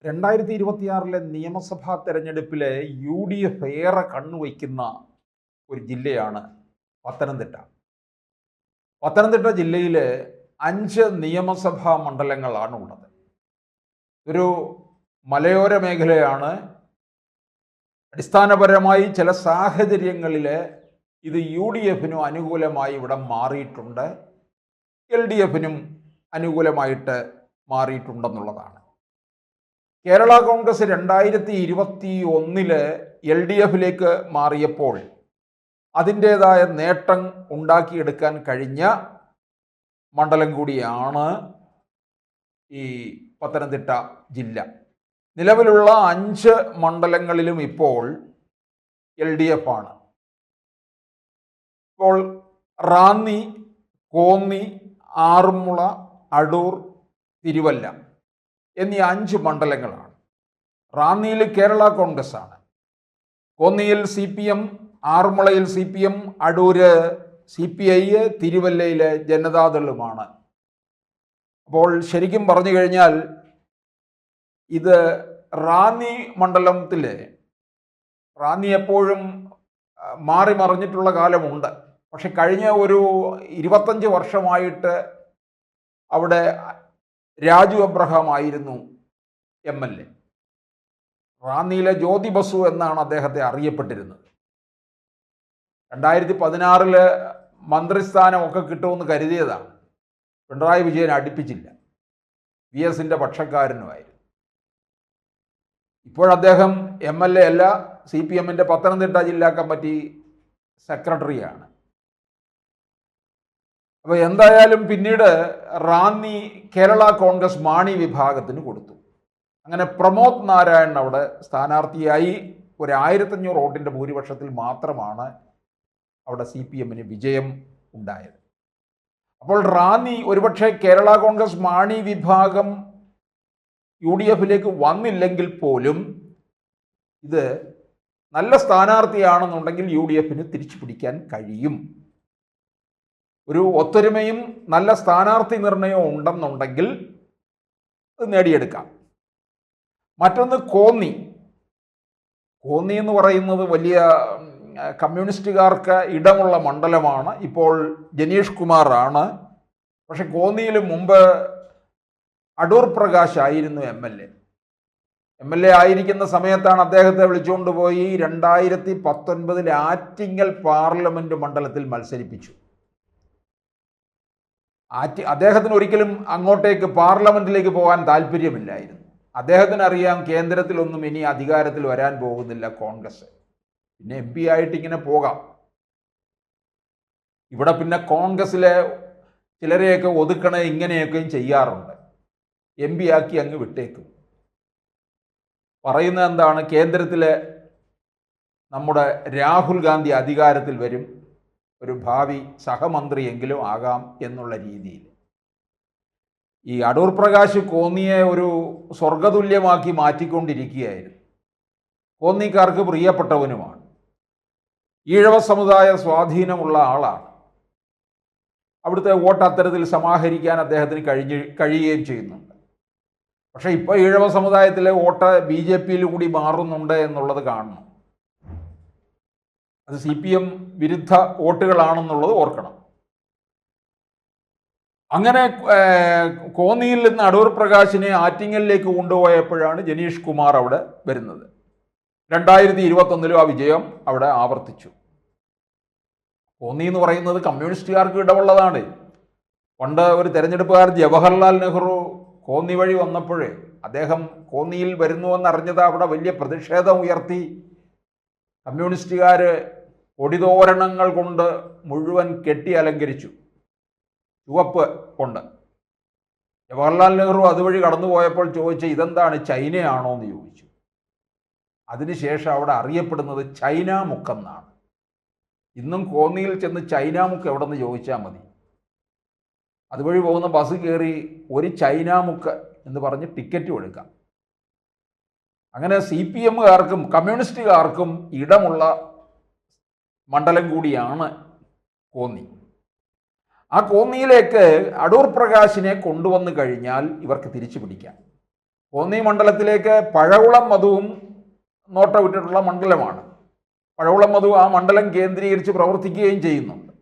2026 നിയമസഭാ തെരഞ്ഞെടുപ്പിലെ UDF ഏറെ കണ്ണുവയ്ക്കുന്ന ഒരു ജില്ലയാണ് പത്തനംതിട്ട. പത്തനംതിട്ട ജില്ലയിൽ 5 നിയമസഭാ മണ്ഡലങ്ങളാണ് ഉള്ളത്. ഒരു മലയോര മേഖലയാണ്. അടിസ്ഥാനപരമായി ചില സാഹചര്യങ്ങളിൽ ഇത് UDFനും അനുകൂലമായി ഇവിടെ മാറിയിട്ടുണ്ട്, LDFനും അനുകൂലമായിട്ട് മാറിയിട്ടുണ്ടെന്നുള്ളതാണ്. കേരള കോൺഗ്രസ് 2021 LDFിലേക്ക് മാറിയപ്പോൾ അതിൻ്റേതായ നേട്ടം ഉണ്ടാക്കിയെടുക്കാൻ കഴിഞ്ഞ മണ്ഡലം കൂടിയാണ് ഈ പത്തനംതിട്ട ജില്ല. നിലവിലുള്ള 5 മണ്ഡലങ്ങളിലും ഇപ്പോൾ LDF ആണ്. ഇപ്പോൾ റാന്നി, കോന്നി, ആറന്മുള, അടൂർ, തിരുവല്ല എന്നീ 5 മണ്ഡലങ്ങളാണ്. റാന്നിയിൽ കേരള കോൺഗ്രസ് ആണ്, കോന്നിയിൽ CPM, ആറന്മുളയിൽ CPM, അടൂര് CPI, തിരുവല്ലയിൽ ജനതാദളുമാണ്. അപ്പോൾ ശരിക്കും പറഞ്ഞു കഴിഞ്ഞാൽ ഇത് റാന്നി മണ്ഡലത്തിൽ റാന്നി എപ്പോഴും മാറി മറിഞ്ഞിട്ടുള്ള കാലമുണ്ട്. പക്ഷെ കഴിഞ്ഞ ഒരു 25 വർഷമായിട്ട് അവിടെ രാജു അബ്രഹാം ആയിരുന്നു MLA. റാന്നിയിലെ ജ്യോതി ബസു എന്നാണ് അദ്ദേഹത്തെ അറിയപ്പെട്ടിരുന്നത്. 2016 മന്ത്രിസ്ഥാനമൊക്കെ കിട്ടുമെന്ന് കരുതിയതാണ്. പിണറായി വിജയൻ അടുപ്പിച്ചില്ല, VSന്റെ പക്ഷക്കാരനുമായിരുന്നു. ഇപ്പോഴദ്ദേഹം MLA അല്ല, CPMന്റെ പത്തനംതിട്ട ജില്ലാ കമ്മിറ്റി സെക്രട്ടറിയാണ്. അപ്പോൾ എന്തായാലും പിന്നീട് റാന്നി കേരള കോൺഗ്രസ് മാണി വിഭാഗത്തിന് കൊടുത്തു. അങ്ങനെ പ്രമോദ് നാരായണൻ അവിടെ സ്ഥാനാർത്ഥിയായി. ഒരു 1500 വോട്ടിൻ്റെ ഭൂരിപക്ഷത്തിൽ മാത്രമാണ് അവിടെ CPMന് വിജയം ഉണ്ടായത്. അപ്പോൾ റാന്നി ഒരുപക്ഷെ കേരള കോൺഗ്രസ് മാണി വിഭാഗം UDFിലേക്ക് വന്നില്ലെങ്കിൽ പോലും ഇത് നല്ല സ്ഥാനാർത്ഥിയാണെന്നുണ്ടെങ്കിൽ UDFന് തിരിച്ചു പിടിക്കാൻ കഴിയും. ഒരു ഒത്തൊരുമയും നല്ല സ്ഥാനാർത്ഥി നിർണയവും ഉണ്ടെന്നുണ്ടെങ്കിൽ അത് നേടിയെടുക്കാം. മറ്റൊന്ന് കോന്നി. കോന്നി എന്ന് പറയുന്നത് വലിയ കമ്മ്യൂണിസ്റ്റുകാർക്ക് ഇടമുള്ള മണ്ഡലമാണ്. ഇപ്പോൾ ജനീഷ് കുമാറാണ്. പക്ഷെ കോന്നിയിൽ മുമ്പ് അടൂർ പ്രകാശ് ആയിരുന്നു MLA ആയിരിക്കുന്ന സമയത്താണ് അദ്ദേഹത്തെ വിളിച്ചുകൊണ്ട് പോയി 2019 ആറ്റിങ്ങൽ പാർലമെന്റ് മണ്ഡലത്തിൽ മത്സരിപ്പിച്ചു. അദ്ദേഹത്തിന് ഒരിക്കലും അങ്ങോട്ടേക്ക് പാർലമെന്റിലേക്ക് പോകാൻ താല്പര്യമില്ലായിരുന്നു. അദ്ദേഹത്തിന് അറിയാം കേന്ദ്രത്തിലൊന്നും ഇനി അധികാരത്തിൽ വരാൻ പോകുന്നില്ല കോൺഗ്രസ്, പിന്നെ MP ആയിട്ട് ഇങ്ങനെ പോകാം. ഇവിടെ പിന്നെ കോൺഗ്രസിലെ ചിലരെയൊക്കെ ഒതുക്കണേ ഇങ്ങനെയൊക്കെയും ചെയ്യാറുണ്ട്, MP ആക്കി അങ്ങ് വിട്ടേക്കും. പറയുന്നത് എന്താണ്, കേന്ദ്രത്തിലെ നമ്മുടെ രാഹുൽ ഗാന്ധി അധികാരത്തിൽ വരും, ഒരു ഭാവി സഹമന്ത്രിയെങ്കിലും ആകാം എന്നുള്ള രീതിയിൽ. ഈ അടൂർ പ്രകാശ് കോന്നിയെ ഒരു സ്വർഗതുല്യമാക്കി മാറ്റിക്കൊണ്ടിരിക്കുകയായിരുന്നു. കോന്നിക്കാർക്ക് പ്രിയപ്പെട്ടവനുമാണ്, ഈഴവ സമുദായ സ്വാധീനമുള്ള ആളാണ്. അവിടുത്തെ വോട്ട് അത്തരത്തിൽ സമാഹരിക്കാൻ അദ്ദേഹത്തിന് കഴിയുകയും ചെയ്യുന്നുണ്ട്. പക്ഷേ ഇപ്പോൾ ഈഴവ സമുദായത്തിലെ വോട്ട് BJPയിൽ കൂടി മാറുന്നുണ്ട് എന്നുള്ളത് കാണണം. അത് CPM വിരുദ്ധ വോട്ടുകളാണെന്നുള്ളത് ഓർക്കണം. അങ്ങനെ കോന്നിയിൽ നിന്ന് അടൂർ പ്രകാശിനെ ആറ്റിങ്ങലിലേക്ക് കൊണ്ടുപോയപ്പോഴാണ് ജനീഷ് കുമാർ അവിടെ വരുന്നത്. 2021 ആ വിജയം അവിടെ ആവർത്തിച്ചു. കോന്നി എന്ന് പറയുന്നത് കമ്മ്യൂണിസ്റ്റുകാർക്ക് ഇടമുള്ളതാണ്. പണ്ട് ഒരു തെരഞ്ഞെടുപ്പുകാരൻ ജവഹർലാൽ നെഹ്റു കോന്നി വഴി വന്നപ്പോഴേ അദ്ദേഹം കോന്നിയിൽ വരുന്നുവെന്നറിഞ്ഞത് അവിടെ വലിയ പ്രതിഷേധം ഉയർത്തി. കമ്മ്യൂണിസ്റ്റുകാർ കൊടിതോരണങ്ങൾ കൊണ്ട് മുഴുവൻ കെട്ടി അലങ്കരിച്ചു, ചുവപ്പ് കൊണ്ട്. ജവഹർലാൽ നെഹ്റു അതുവഴി കടന്നുപോയപ്പോൾ ചോദിച്ച ഇതെന്താണ്, ചൈനയാണോ എന്ന് ചോദിച്ചു. അതിനുശേഷം അവിടെ അറിയപ്പെടുന്നത് ചൈന മുക്കെന്നാണ്. ഇന്നും കോന്നിയിൽ ചെന്ന് ചൈന മുക്ക് എവിടെ നിന്ന് ചോദിച്ചാൽ മതി. അതുവഴി പോകുന്ന ബസ് കയറി ഒരു ചൈന മുക്ക് എന്ന് പറഞ്ഞ് ടിക്കറ്റും എടുക്കാം. അങ്ങനെ CPMകാർക്കും കമ്മ്യൂണിസ്റ്റുകാർക്കും ഇടമുള്ള മണ്ഡലം കൂടിയാണ് കോന്നി. ആ കോന്നിയിലേക്ക് അടൂർ പ്രകാശിനെ കൊണ്ടുവന്നു കഴിഞ്ഞാൽ ഇവർക്ക് തിരിച്ചു പിടിക്കാം. കോന്നി മണ്ഡലത്തിലേക്ക് പഴകുളം മധുവും നോട്ടമിട്ടിട്ടുള്ള മണ്ഡലമാണ്. പഴകുളം മധു ആ മണ്ഡലം കേന്ദ്രീകരിച്ച് പ്രവർത്തിക്കുകയും ചെയ്യുന്നുണ്ട്.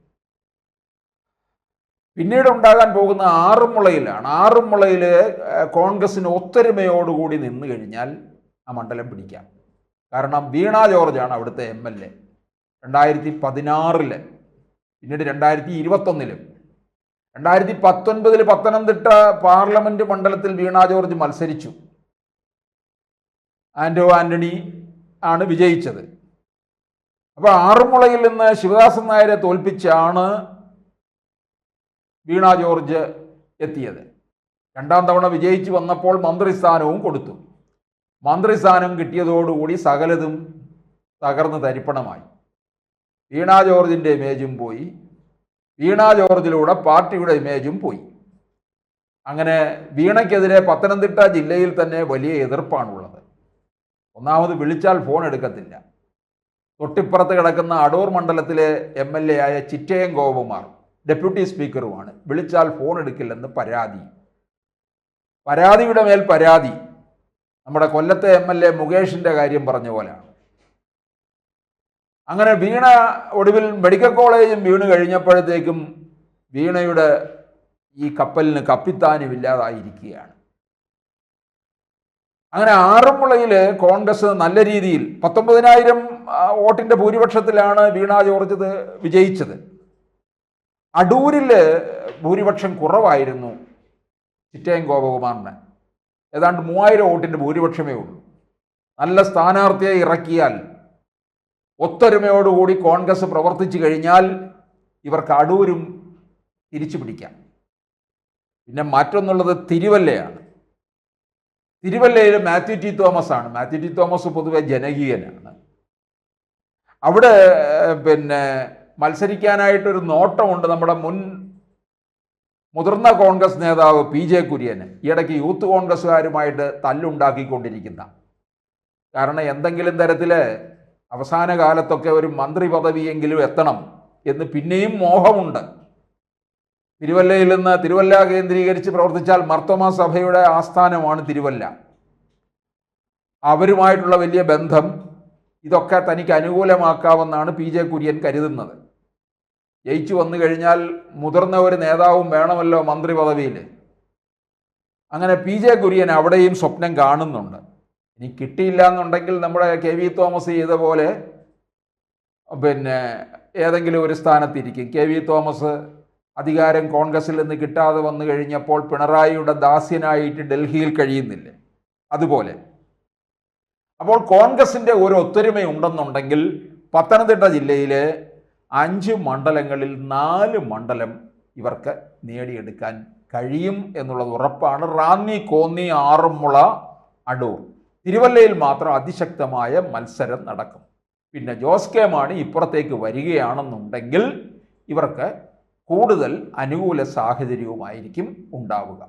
പിന്നീട് ഉണ്ടാകാൻ പോകുന്ന ആറന്മുളയിലാണ്. ആറന്മുളയിൽ കോൺഗ്രസിന് ഒത്തൊരുമയോടുകൂടി നിന്ന് കഴിഞ്ഞാൽ ആ മണ്ഡലം പിടിക്കാം. കാരണം വീണ ജോർജാണ് അവിടുത്തെ MLA 2016, പിന്നീട് 2021, 2019 പത്തനംതിട്ട പാർലമെന്റ് മണ്ഡലത്തിൽ വീണ ജോർജ് മത്സരിച്ചു. ആന്റണി ആണ് വിജയിച്ചത്. അപ്പോൾ ആറന്മുളയിൽ നിന്ന് ശിവദാസൻ നായരെ തോൽപ്പിച്ചാണ് വീണ ജോർജ് എത്തിയത്. രണ്ടാം തവണ വിജയിച്ചു വന്നപ്പോൾ മന്ത്രിസ്ഥാനവും കൊടുത്തു. മന്ത്രിസ്ഥാനം കിട്ടിയതോടുകൂടി സകലതും തകർന്ന് തരിപ്പണമായി. വീണ ജോർജിൻ്റെ ഇമേജും പോയി, വീണ ജോർജിലൂടെ പാർട്ടിയുടെ ഇമേജും പോയി. അങ്ങനെ വീണയ്ക്കെതിരെ പത്തനംതിട്ട ജില്ലയിൽ തന്നെ വലിയ എതിർപ്പാണുള്ളത്. ഒന്നാമത് വിളിച്ചാൽ ഫോൺ എടുക്കത്തില്ല. തൊട്ടിപ്പുറത്ത് കിടക്കുന്ന അടൂർ മണ്ഡലത്തിലെ MLA ആയ ചിറ്റയം ഗോപകുമാർ ഡെപ്യൂട്ടി സ്പീക്കറുമാണ്. വിളിച്ചാൽ ഫോൺ എടുക്കില്ലെന്ന് പരാതി. പരാതിയുടെ മേൽ പരാതി. നമ്മുടെ കൊല്ലത്തെ MLA മുകേഷിൻ്റെ കാര്യം പറഞ്ഞ പോലെയാണ്. അങ്ങനെ വീണ ഒടുവിൽ മെഡിക്കൽ കോളേജും വീണ് കഴിഞ്ഞപ്പോഴത്തേക്കും വീണയുടെ ഈ കപ്പലിന് കപ്പിത്താനുമില്ലാതായിരിക്കുകയാണ്. അങ്ങനെ ആറന്മുളയിൽ കോൺഗ്രസ് നല്ല രീതിയിൽ 19,000 വോട്ടിൻ്റെ ഭൂരിപക്ഷത്തിലാണ് വീണ ജോർജ് വിജയിച്ചത്. അടൂരിൽ ഭൂരിപക്ഷം കുറവായിരുന്നു ചിറ്റയം ഗോപകുമാറിന്. ഏതാണ്ട് 3000 വോട്ടിൻ്റെ ഭൂരിപക്ഷമേ ഉള്ളൂ. നല്ല സ്ഥാനാർത്ഥിയെ ഇറക്കിയാൽ, ഒത്തൊരുമയോടുകൂടി കോൺഗ്രസ് പ്രവർത്തിച്ചു കഴിഞ്ഞാൽ ഇവർക്ക് അടൂരും തിരിച്ചു പിടിക്കാം. പിന്നെ മറ്റൊന്നുള്ളത് തിരുവല്ലയാണ്. തിരുവല്ലയിൽ മാത്യു ടി തോമസ് ആണ്. മാത്യു ടി തോമസ് പൊതുവെ ജനകീയനാണ്. അവിടെ മത്സരിക്കാനായിട്ടൊരു നോട്ടമുണ്ട് നമ്മുടെ മുതിർന്ന കോൺഗ്രസ് നേതാവ് PJ കുര്യന്. ഈയിടയ്ക്ക് യൂത്ത് കോൺഗ്രസ്സുകാരുമായിട്ട് തല്ലുണ്ടാക്കിക്കൊണ്ടിരിക്കുന്ന. കാരണം എന്തെങ്കിലും തരത്തിൽ അവസാന കാലത്തൊക്കെ ഒരു മന്ത്രി പദവിയെങ്കിലും എത്തണം എന്ന് പിന്നെയും മോഹമുണ്ട്. തിരുവല്ലയിൽ നിന്ന് തിരുവല്ല കേന്ദ്രീകരിച്ച് പ്രവർത്തിച്ചാൽ മർത്തോമാ സഭയുടെ ആസ്ഥാനമാണ് തിരുവല്ല. അവരുമായിട്ടുള്ള വലിയ ബന്ധം ഇതൊക്കെ തനിക്ക് അനുകൂലമാക്കാമെന്നാണ് PJ കുര്യൻ കരുതുന്നത്. ജയിച്ചു വന്നു കഴിഞ്ഞാൽ മുതിർന്ന ഒരു നേതാവും വേണമല്ലോ മന്ത്രി പദവിയിൽ. അങ്ങനെ PJ കുര്യൻ അവിടെയും സ്വപ്നം കാണുന്നുണ്ട്. ഇനി കിട്ടിയില്ല എന്നുണ്ടെങ്കിൽ നമ്മുടെ KV തോമസ് ചെയ്ത പോലെ ഏതെങ്കിലും ഒരു സ്ഥാനത്തിരിക്കും. KV തോമസ് അധികാരം കോൺഗ്രസിൽ നിന്ന് കിട്ടാതെ വന്നു കഴിഞ്ഞപ്പോൾ പിണറായിയുടെ ദാസ്യനായിട്ട് ഡൽഹിയിൽ കഴിയുന്നില്ലേ, അതുപോലെ. അപ്പോൾ കോൺഗ്രസിൻ്റെ ഒരു ഒത്തൊരുമയുണ്ടെന്നുണ്ടെങ്കിൽ പത്തനംതിട്ട ജില്ലയിലെ 5 മണ്ഡലങ്ങളിൽ 4 മണ്ഡലം ഇവർക്ക് നേടിയെടുക്കാൻ കഴിയും എന്നുള്ളത് ഉറപ്പാണ്. റാന്നി, കോന്നി, ആറന്മുള, അടൂർ. തിരുവല്ലയിൽ മാത്രം അതിശക്തമായ മത്സരം നടക്കും. പിന്നെ ജോസ് കെ മാണി ഇപ്പുറത്തേക്ക് വരികയാണെന്നുണ്ടെങ്കിൽ ഇവർക്ക് കൂടുതൽ അനുകൂല സാഹചര്യവുമായിരിക്കും ഉണ്ടാവുക.